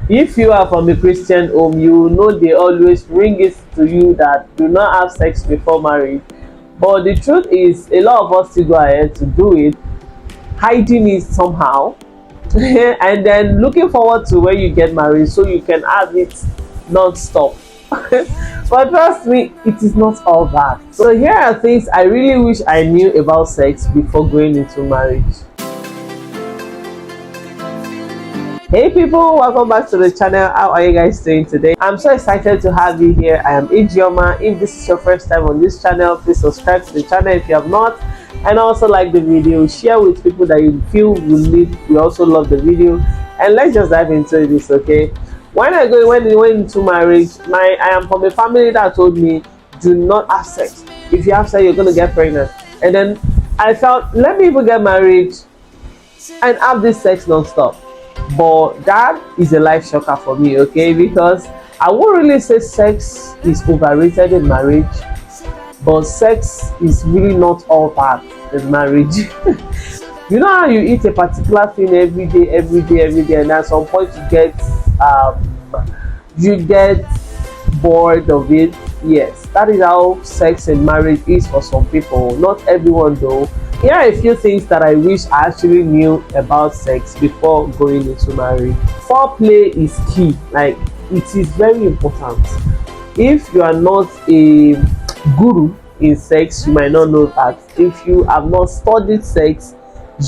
If you are from a Christian home, you know they always bring it to you that do not have sex before marriage. But the truth is, a lot of us still go ahead to do it, hiding it somehow, and then looking forward to when you get married so you can have it non-stop. But trust me, it is not all that. So here are things I really wish I knew about sex before going into marriage. Hey people, welcome back to the channel. How are you guys doing today? I'm so excited to have you here. I am Ijeoma. If this is your first time on this channel, please subscribe to the channel if you have not, and also like the video, share with people that you feel will also love the video, and let's just dive into this. Okay, when I went into marriage, I am from a family that told me do not have sex. If you have sex, you're going to get pregnant. And then I felt, let me even get married and have this sex non-stop. But that is a life shocker for me, okay, because I won't really say sex is overrated in marriage, but sex is really not all that in marriage. You know how you eat a particular thing every day, and at some point you get bored of it. Yes, that is how sex in marriage is for some people, not everyone though. Here are a few things that I wish I actually knew about sex before going into marriage. Foreplay is key, like it is very important. If you are not a guru in sex, you might not know that. If you have not studied sex,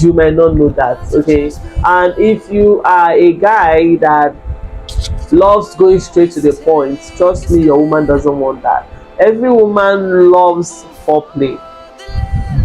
you might not know that, okay? And if you are a guy that loves going straight to the point, trust me, your woman doesn't want that. Every woman loves foreplay.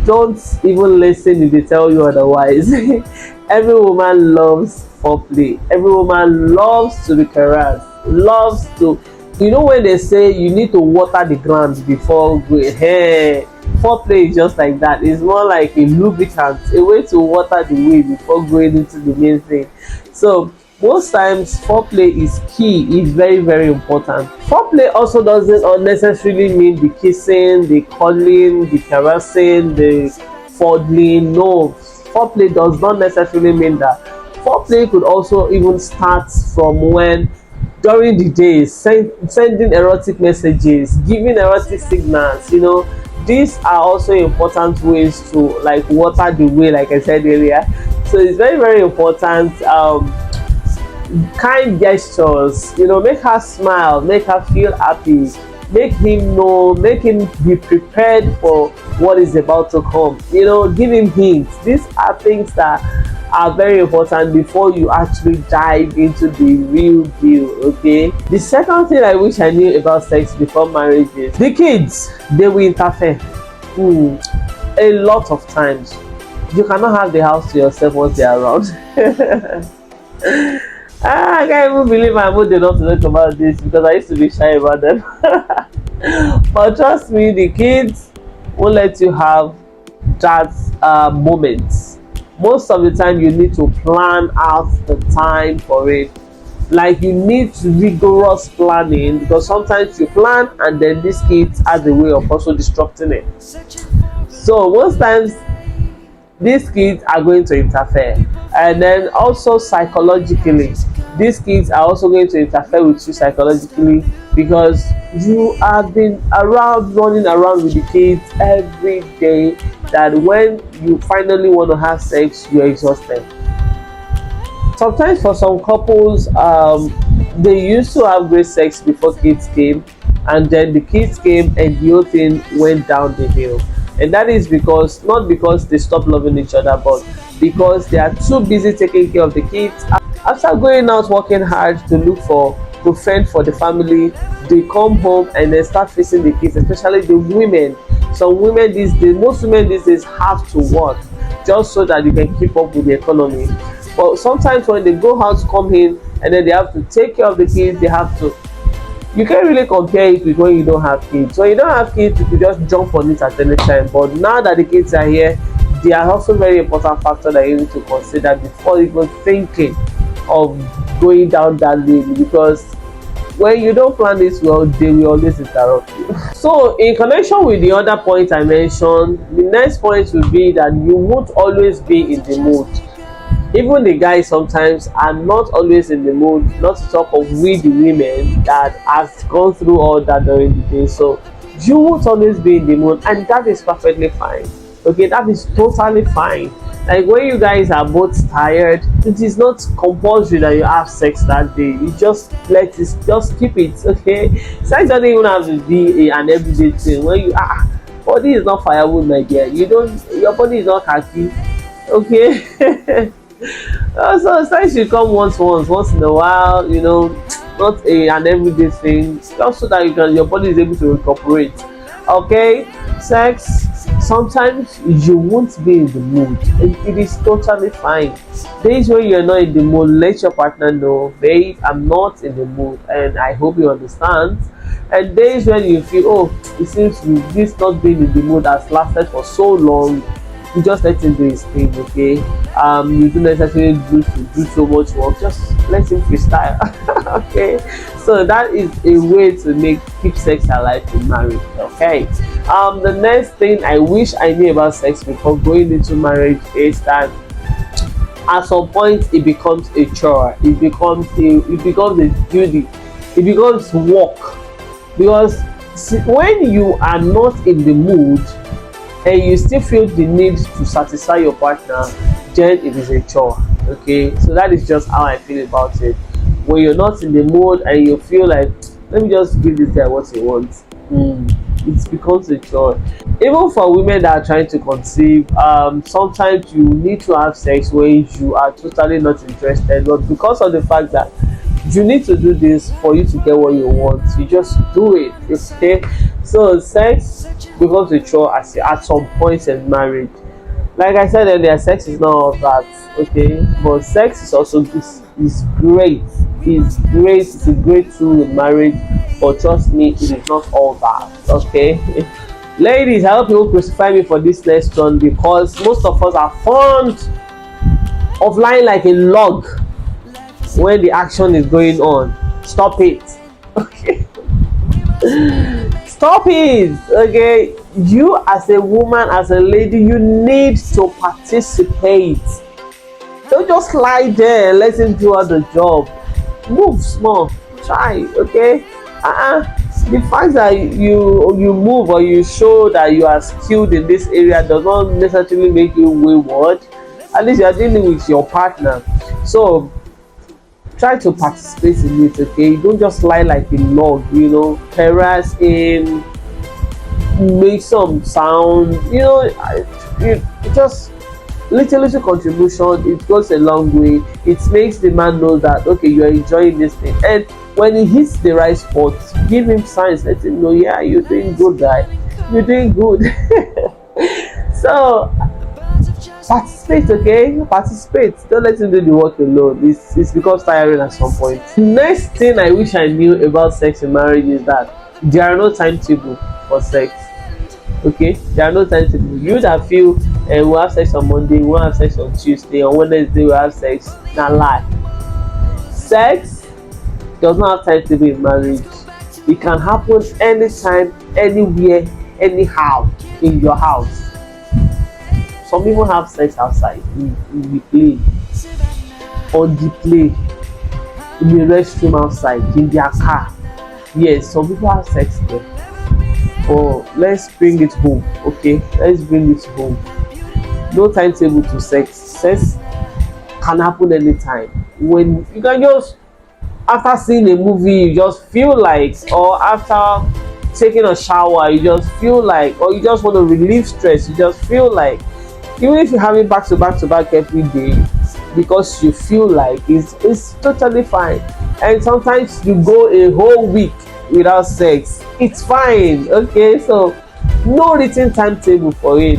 Don't even listen if they tell you otherwise. Every woman loves foreplay. Every woman loves to be caressed, loves to, you know, when they say you need to water the ground before going, hey, foreplay is just like that. It's more like a lubricant, a way to water the way before going into the main thing. So most times foreplay is key, is very, very important. Foreplay also doesn't unnecessarily mean the kissing, the cuddling, the caressing, the fondling. No, foreplay does not necessarily mean that. Foreplay could also even start from when during the day, sending erotic messages, giving erotic signals, you know. These are also important ways to like water the way, like I said earlier. So it's very, very important. Kind gestures, you know, make her smile, make her feel happy, make him know, make him be prepared for what is about to come, you know, give him hints. These are things that are very important before you actually dive into the real deal, okay? The second thing I wish I knew about sex before marriage is the kids. They will interfere a lot of times. You cannot have the house to yourself once they are around. I can't even believe I'm old enough to talk about this because I used to be shy about them. But trust me, the kids won't let you have that moment. Most of the time, you need to plan out the time for it. Like you need rigorous planning, because sometimes you plan and then these kids has a way of also disrupting it. So most times these kids are going to interfere, and then also psychologically these kids are also going to interfere with you psychologically, because you have been around, running around with the kids every day, that when you finally want to have sex, you're exhausted. Sometimes for some couples, they used to have great sex before kids came, and then the kids came and the whole thing went down the hill. And that is because, not because they stopped loving each other, but because they are too busy taking care of the kids. After going out working hard to fend for the family, they come home and then start facing the kids, especially the women. Some women these days, most women these days have to work just so that you can keep up with the economy. But sometimes when they go out, come in, and then they have to take care of the kids, you can't really compare it with when you don't have kids. When you don't have kids, you can just jump on it at any time. But now that the kids are here, they are also very important factor that you need to consider before even thinking of going down that lane, because when you don't plan this well, they will always interrupt you. So in connection with the other point I mentioned, the next point will be that you won't always be in the mood. Even the guys sometimes are not always in the mood, not to talk of we the women that has gone through all that during the day. So you won't always be in the mood, and that is perfectly fine. Okay, that is totally fine. Like when you guys are both tired, it is not compulsory that you have sex that day. You just let it, just keep it. Okay, sex doesn't even have to be an everyday thing. When you body is not firewood, my dear. You don't, your body is not khaki. Okay. So sex should come once in a while, not an everyday thing, just so that your body is able to recuperate. Okay, sex, sometimes you won't be in the mood, and it is totally fine. Days when you're not in the mood, let your partner know, babe, I'm not in the mood, and I hope you understand. And days when you feel, oh, it seems this not being in the mood has lasted for so long, you just let him do his thing. Okay, you don't necessarily do so much work, just let him freestyle. Okay, so that is a way to keep sex alive in marriage. Okay, the next thing I wish I knew about sex before going into marriage is that at some point it becomes a chore, it becomes a duty, it becomes work. Because when you are not in the mood and you still feel the need to satisfy your partner, then it is a chore. Okay, so that is just how I feel about it. When you're not in the mood and you feel like, let me just give this guy what he wants, it becomes a chore. Even for women that are trying to conceive, sometimes you need to have sex when you are totally not interested, but because of the fact that you need to do this for you to get what you want, you just do it. Okay, so sex becomes a chore at some point in marriage. Like I said earlier, sex is not all that. Okay, but sex is also is great. It's great. It's a great tool in marriage, but trust me, it is not all that. Okay. Ladies, I hope you will crucify me for this next one, because most of us are fond of lying like a log when the action is going on. Stop it. Okay. Stop it. Okay, you as a woman, as a lady, you need to participate. Don't just lie there and let him do all the job. Move small, try. Okay, the fact that you move or you show that you are skilled in this area does not necessarily make you wayward. At least you are dealing with your partner, so try to participate in it. Okay, don't just lie like a log, harass him, make some sound, just little contribution, it goes a long way. It makes the man know that, okay, you're enjoying this thing, and when he hits the right spot, give him signs, let him know, yeah, you're doing good, guy, you're doing good. So participate. Okay, participate, don't let him do the work alone. It's becomes tiring at some point. Next thing I wish I knew about sex in marriage is that there are no timetable for sex. Okay, there are no timetable. You that feel we'll have sex on Monday, we'll have sex on Tuesday, on Wednesday we'll have sex, na lie. Sex does not have timetable in marriage. It can happen anytime, anywhere, anyhow, in your house. Some people have sex outside, in the play, on the play, in the restroom outside, in their car. Yes, some people have sex there. Oh, let's bring it home. Okay, let's bring it home. No timetable to sex. Sex can happen anytime. When you can just, after seeing a movie, you just feel like, or after taking a shower, you just feel like, or you just want to relieve stress, you just feel like, even if you're having back to back every day, because you feel like, it's totally fine. And sometimes you go a whole week without sex, it's fine. Okay, so no written timetable for it.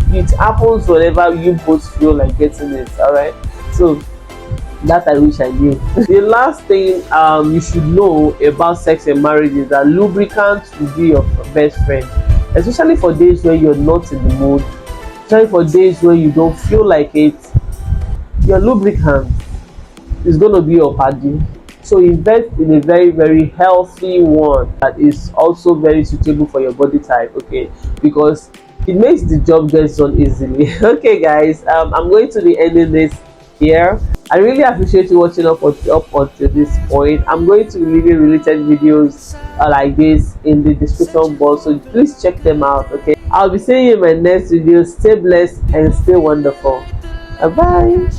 It happens whenever you both feel like getting it. All right, so that I wish I knew. The last thing you should know about sex and marriage is that lubricant will be your best friend, especially for days when you're not in the mood, especially for days when you don't feel like it. Your lubricant is going to be your paddy. So invest in a very, very healthy one that is also very suitable for your body type. Okay, because it makes the job get done easily. Okay, guys, I'm going to be ending this here. I really appreciate you watching up until this point. I'm going to be leaving related videos like this in the description box, so please check them out. Okay, I'll be seeing you in my next video. Stay blessed and stay wonderful. Bye bye.